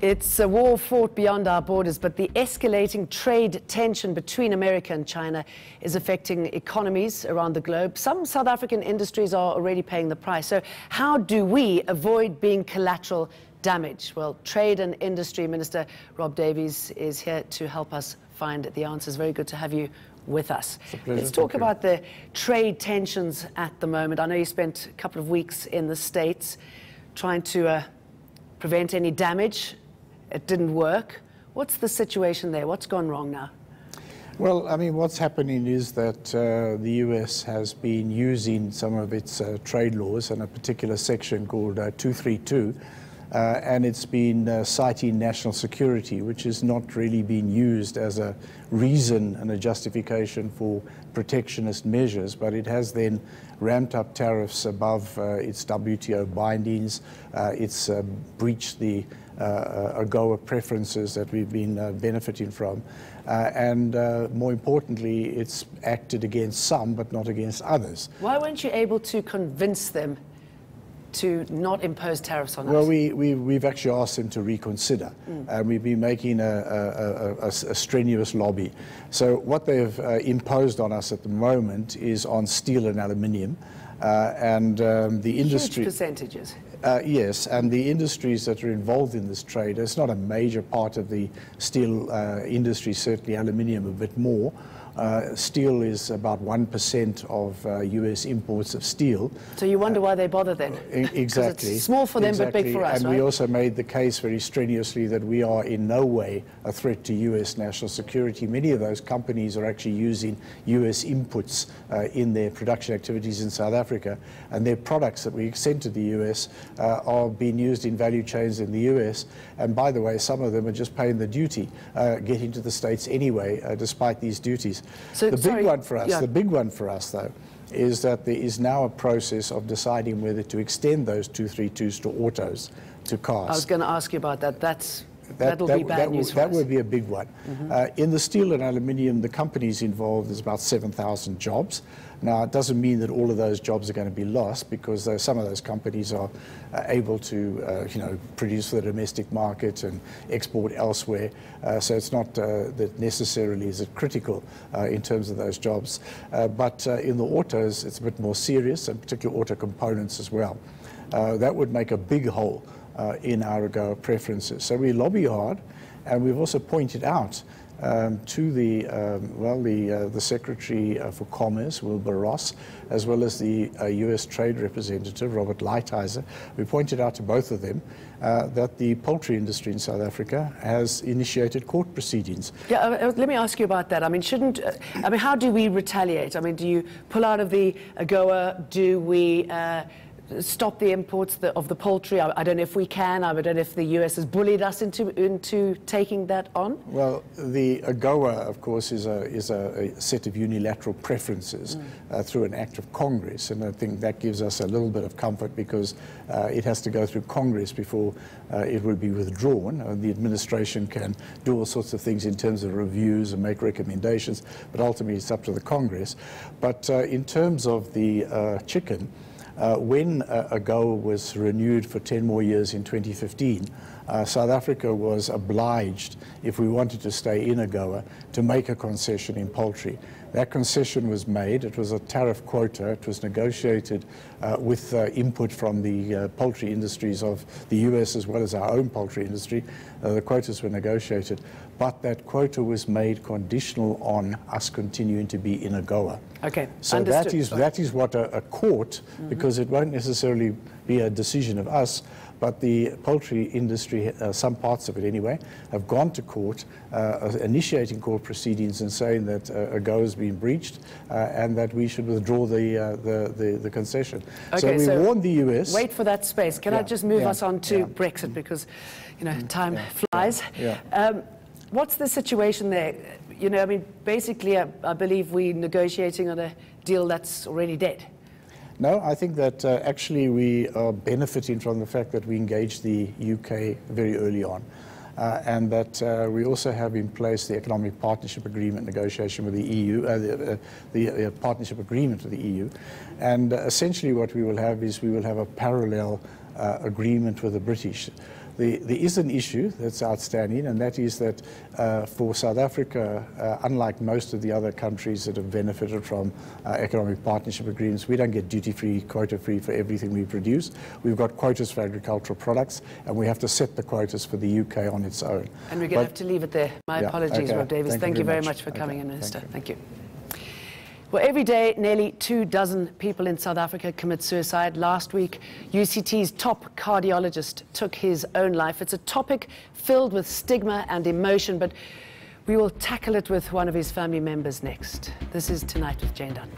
It's a war fought beyond our borders, but the escalating trade tension between America and China is affecting economies around the globe. Some South African industries are already paying the price. So how do we avoid being collateral damage? Well, Trade and Industry Minister Rob Davies is here to help us find the answers. Very good to have you with us. It's a pleasure. Let's talk about the trade tensions at the moment. I know you spent a couple of weeks in the States trying to prevent any damage. It didn't work. What's the situation there? What's gone wrong now? Well, I mean, what's happening is that the US has been using some of its trade laws and a particular section called 232, and it's been citing national security, which has not really been used as a reason and a justification for protectionist measures, but it has then ramped up tariffs above its WTO bindings. It's breached the AGOA preferences that we've been benefiting from. And more importantly, it's acted against some, but not against others. Why weren't you able to convince them to not impose tariffs on us? Well, we've actually asked them to reconsider, and we've been making a strenuous lobby. So what they've imposed on us at the moment is on steel and aluminium, and the industry... Huge percentages. Yes, and the industries that are involved in this trade, it's not a major part of the steel industry, certainly aluminium a bit more. Steel is about 1% of US imports of steel. So you wonder why they bother then? Exactly. It's small for them, exactly. but big for us, and right? we also made the case very strenuously that we are in no way a threat to US national security. Many of those companies are actually using US inputs in their production activities in South Africa, and their products that we send to the US are being used in value chains in the US. And by the way, some of them are just paying the duty, getting to the States anyway, despite these duties. So, the big one for us, though, is that there is now a process of deciding whether to extend those 232s to autos, to cars. I was going to ask you about that. That'll be bad news for us. That would be a big one. In the steel and aluminium, the companies involved, there's about 7,000 jobs. Now, it doesn't mean that all of those jobs are going to be lost, because some of those companies are able to, produce for the domestic market and export elsewhere. So it's not that necessarily is it critical in terms of those jobs. But in the autos, it's a bit more serious, and particularly auto components as well. That would make a big hole in our AGOA preferences. So we lobby hard, and we've also pointed out to the Secretary for Commerce, Wilbur Ross, as well as the US Trade Representative, Robert Lighthizer. We pointed out to both of them that the poultry industry in South Africa has initiated court proceedings. Yeah, let me ask you about that. I mean, how do we retaliate? I mean, do you pull out of the AGOA? Do we stop the imports of the poultry? I don't know if we can. I don't know if the US has bullied us into taking that on. Well, the AGOA, of course, is a set of unilateral preferences through an act of Congress, and I think that gives us a little bit of comfort, because it has to go through Congress before it will be withdrawn. The administration can do all sorts of things in terms of reviews and make recommendations, but ultimately it's up to the Congress. But in terms of the chicken, when AGOA was renewed for 10 more years in 2015, South Africa was obliged, if we wanted to stay in AGOA, to make a concession in poultry. That concession was made. It was a tariff quota. It was negotiated with input from the poultry industries of the US as well as our own poultry industry. The quotas were negotiated, but that quota was made conditional on us continuing to be in AGOA. Okay, so understood. that is what a court, because it won't necessarily be a decision of us, but the poultry industry, some parts of it anyway, have gone to court, initiating court proceedings and saying that AGOA has been breached and that we should withdraw the concession. Okay, so we warned the US. Wait for that space. Can I just move us on to Brexit, because time flies. What's the situation there? I mean, basically, I believe we're negotiating on a deal that's already dead. No, I think that actually we are benefiting from the fact that we engaged the UK very early on. And that we also have in place the economic partnership agreement negotiation with the EU, the partnership agreement with the EU. And essentially what we will have is we will have a parallel agreement with the British. There is an issue that's outstanding, and that is that for South Africa, unlike most of the other countries that have benefited from economic partnership agreements, we don't get duty-free, quota-free for everything we produce. We've got quotas for agricultural products, and we have to set the quotas for the UK on its own. And we're going to have to leave it there. My apologies, okay. Rob Davies. Thank you very much for coming in, Minister. Thank you. Well, every day, nearly 24 people in South Africa commit suicide. Last week, UCT's top cardiologist took his own life. It's a topic filled with stigma and emotion, but we will tackle it with one of his family members next. This is Tonight with Jane Dunn.